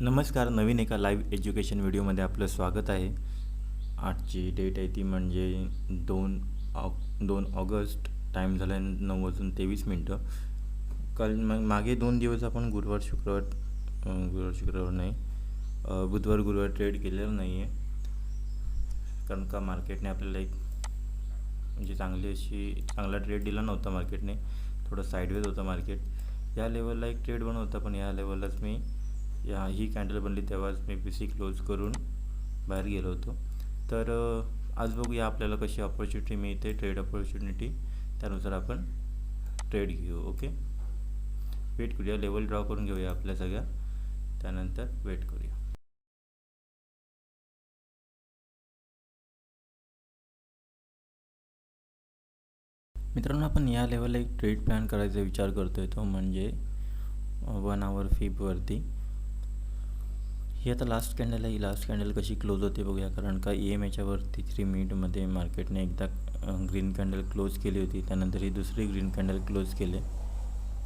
नमस्कार. नवीन एका live education व्हिडिओमध्ये आपलं स्वागत आहे. आजची डेट आहे ती म्हणजे 2 ऑगस्ट. टाईम झाला आहे 9:23. काल मागे 2 दिवस आपण गुरुवार शुक्रवार नाही, बुधवार गुरुवार ट्रेड केलेलं नाही आहे. कारण का मार्केटने आपल्याला एक म्हणजे चांगला ट्रेड दिला नव्हता. मार्केटने थोडं साईडवेज होतं मार्केट. या लेवलला एक ट्रेड बनवता, पण या लेवललाच ही कॅन्डल बनली तेव्हाच मी पी क्लोज करून बाहेर गेलो होतो. तर आज बघूया आपल्याला कशी ऑपॉर्च्युनिटी मिळते, ट्रेड ऑपॉर्च्युनिटी. त्यानुसार आपण ट्रेड घेऊ. ओके, वेट करूया. लेवल ड्रॉ करून घेऊया आपल्या सगळ्या, त्यानंतर वेट करूया. मित्रांनो, आपण या लेवलला एक ट्रेड प्लॅन करायचा विचार करतो आहे, तो म्हणजे 1 आवर फिबवरती. ही आता लास्ट कॅन्डल आहे. लास्ट कॅन्डल कशी क्लोज होते बघूया. कारण का एम याच्यावरती 3 मिनिटमध्ये मार्केटने एकदा ग्रीन कॅन्डल क्लोज केली होती, त्यानंतर ही दुसरी ग्रीन कॅन्डल क्लोज केले.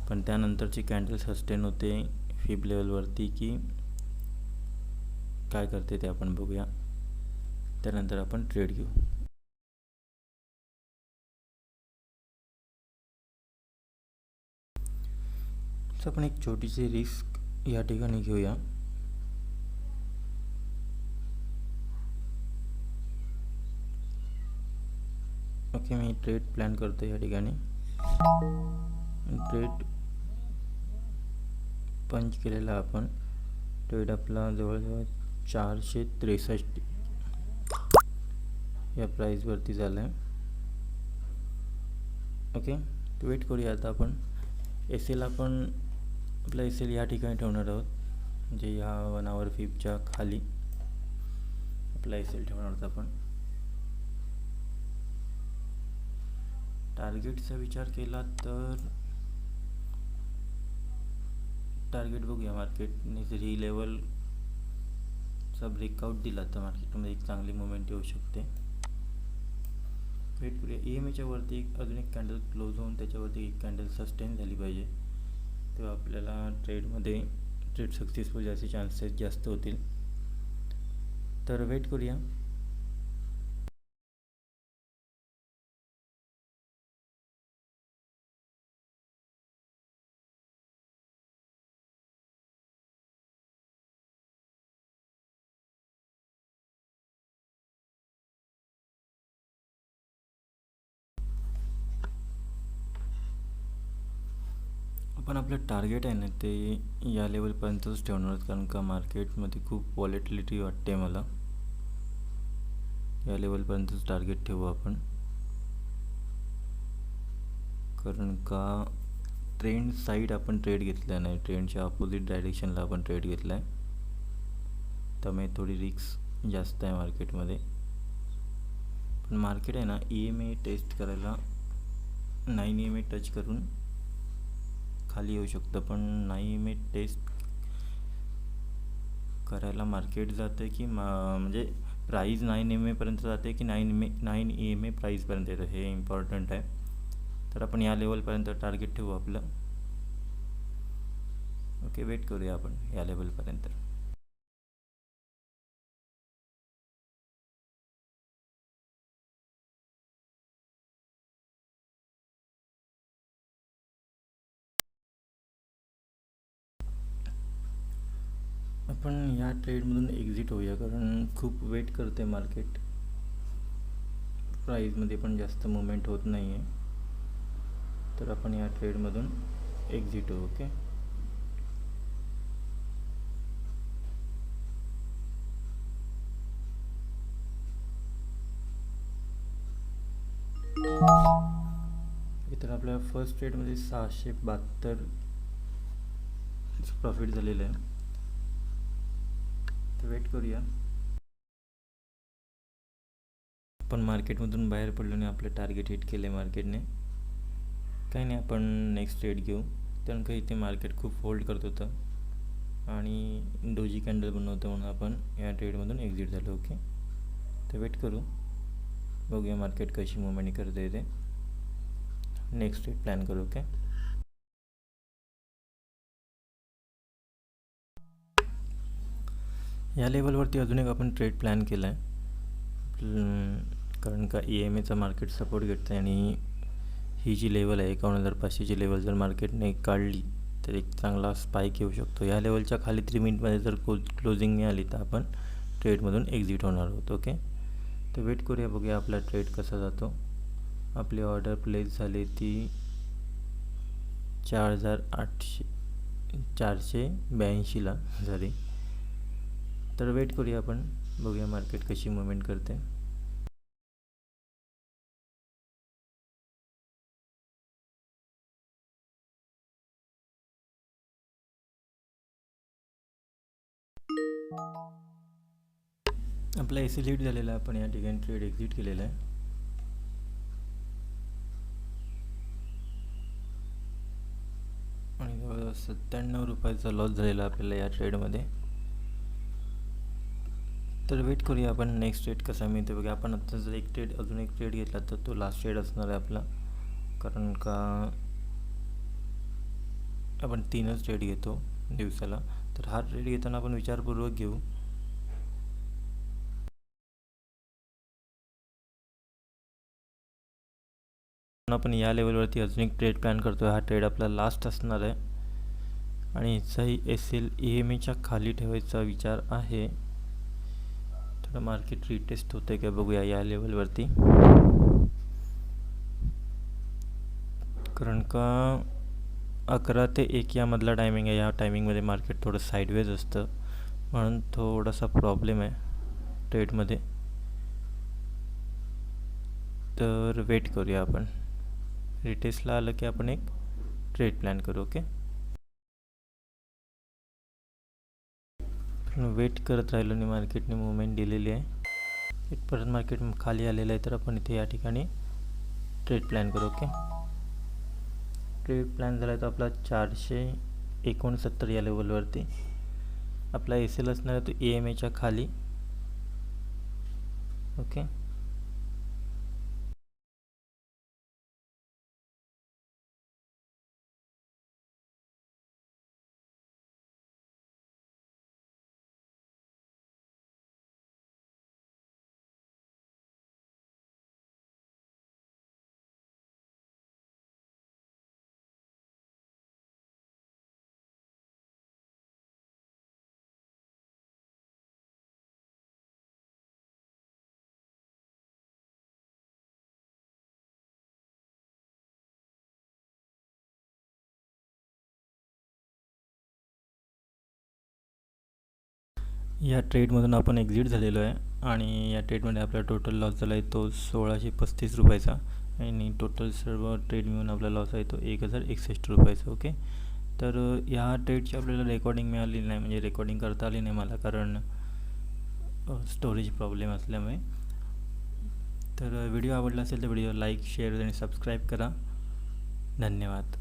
पण त्यानंतरची कॅन्डल सस्टेन होते फिब लेवलवरती की काय करते ते आपण बघूया. त्यानंतर आपण ट्रेड घेऊ. तर आपण एक छोटीशी रिस्क या ठिकाणी घेऊया. ओके, मी ट्रेड प्लॅन करतो या ठिकाणी. ट्रेड पंच केलेला आपण. ट्रेड आपला जवळजवळ 463 या प्राईजवरती झाला आहे. ओके, वेट करूया. आता आपण एस एल आपला एस एल या ठिकाणी ठेवणार आहोत, म्हणजे या 1 आवर फिबच्या खाली आपला एस एल ठेवणार आहोत आपण. टार्गेटचा विचार केला तर टार्गेट बघूया. मार्केटने जर ही लेवलचा ब्रेकआउट दिला तर मार्केटमध्ये एक चांगली मुवमेंट येऊ शकते. वेट करूया. ई एम एच्या वरती अजून एक कॅन्डल क्लोज होऊन त्याच्यावरती एक कॅन्डल सस्टेन झाली पाहिजे, तेव्हा आपल्याला ट्रेड सक्सेसफुल जायचे चान्सेस जास्त होतील. तर वेट करूया. आपण आपलं टार्गेट आहे ना ते या लेवलपर्यंतच ठेवणार आहोत, कारण का मार्केटमध्ये खूप व्हॉलेटिलिटी वाटते मला. या लेवलपर्यंतच टार्गेट ठेवू आपण, कारण का ट्रेंड साईड आपण ट्रेड घेतला नाही. ट्रेंडच्या अपोजिट डायरेक्शनला आपण ट्रेड घेतला आहे, त्यामुळे थोडी रिस्क जास्त आहे मार्केटमध्ये. पण मार्केट आहे ना ई एम ए टेस्ट करायला 9 EMA टच करून खाली येऊ शकतं. पण 9 EMA टेस्ट करायला मार्केट जातं की म्हणजे प्राईज 9 EMAपर्यंत जाते की 9 EMA प्राईजपर्यंत येतं, हे इम्पॉर्टंट आहे. तर आपण या लेवलपर्यंत टार्गेट ठेवू आपलं. ओके, वेट करूया आपण या लेवलपर्यंत. आपण या ट्रेडमधून एक्झिट होऊया, कारण खूप वेट करते मार्केट. प्राईजमध्ये पण जास्त मुवमेंट होत नाही आहे, तर आपण या ट्रेडमधून एक्झिट होऊ. ओके, तर आपल्या फर्स्ट ट्रेडमध्ये 672 प्रॉफिट झालेलं आहे. तर वेट करूया. आपण मार्केटमधून बाहेर पडलो आणि आपलं टार्गेट हिट केलं आहे मार्केटने. काही नाही, आपण नेक्स्ट ट्रेड घेऊ. कारण का इथे मार्केट खूप होल्ड करत होतं आणि डोजी कॅन्डल बनवतं, म्हणून आपण या ट्रेडमधून एक्झिट झालो. ओके, तर वेट करू, बघूया मार्केट कशी मुवमेंट करते येते. नेक्स्ट ट्रेड प्लॅन करू. ओके, या लेवलवरती अजून एक आपण ट्रेड प्लॅन केला आहे, कारण का EMAचा मार्केट सपोर्ट घेतं आहे आणि ही जी लेवल आहे 51,500ची लेवल जर मार्केटने काढली तर एक चांगला स्पाइक येऊ शकतो. या लेवलच्या खाली 3 मिनिटमध्ये जर क्लोजिंग मिळाली तर आपण ट्रेडमधून एक्झिट होणार आहोत. ओके, तर वेट करूया, बघूया आपला ट्रेड कसा जातो. आपली ऑर्डर प्लेस झाली ती 4,482ला झाली. तर वेट करूया आपण, बघूया मार्केट कशी मुवमेंट करते. आपला AC लीड झालेला आहे, आपण या ठिकाणी ट्रेड एक्झिट केलेला आहे. आणि जवळजवळ 97 रुपयाचा लॉस झालेला आपल्याला या ट्रेडमध्ये. तर वेट करूया आपण नेक्स्ट ट्रेड कसा मिळते बघा. आपण आता जर अजून एक ट्रेड घेतला तर तो लास्ट ट्रेड असणार आहे आपला, कारण का आपण 3च ट्रेड घेतो दिवसाला. तर हा ट्रेड घेताना आपण विचारपूर्वक घेऊ. आपण या लेवलवरती अजून एक ट्रेड प्लॅन करतो आहे. हा ट्रेड आपला लास्ट असणार आहे आणि याचाही SL EMAच्या खाली ठेवायचा विचार आहे. थोडं मार्केट रिटेस्ट होते का बघूया या लेवलवरती, कारण का 11 ते 1 यामधला टायमिंग आहे. या टायमिंगमध्ये मार्केट थोडं साईडवेज असतं, म्हणून थोडासा प्रॉब्लेम आहे ट्रेडमध्ये. तर वेट करूया आपण, रिटेस्टला आलं की आपण एक ट्रेड प्लॅन करू. ओके, वेट करत राहिलो आणि मार्केटने मुवमेंट दिलेली आहे. परत मार्केट खाली आलेलं आहे, तर आपण इथे या ठिकाणी ट्रेड प्लॅन करू. ओके, ट्रेड प्लॅन झाला आहे तर आपला 469 या लेवलवरती आपला SL असणार आहे, तो EMAच्या खाली. ओके, या ट्रेडमधून आपण एक्झिट झालेलो आहे आणि या ट्रेडमध्ये आपला टोटल लॉस झाला आहे तो 1,635 रुपयाचा आणि टोटल सर्व ट्रेड मिळून आपला लॉस आहे तो 1,061 रुपयाचा. ओके, तर ह्या ट्रेडची आपल्याला रेकॉर्डिंग मिळाली नाही, म्हणजे रेकॉर्डिंग करता आली नाही मला, कारण स्टोरेज प्रॉब्लेम असल्यामुळे. तर व्हिडिओ आवडला असेल तर व्हिडिओ लाईक, शेअर आणि सबस्क्राईब करा. धन्यवाद.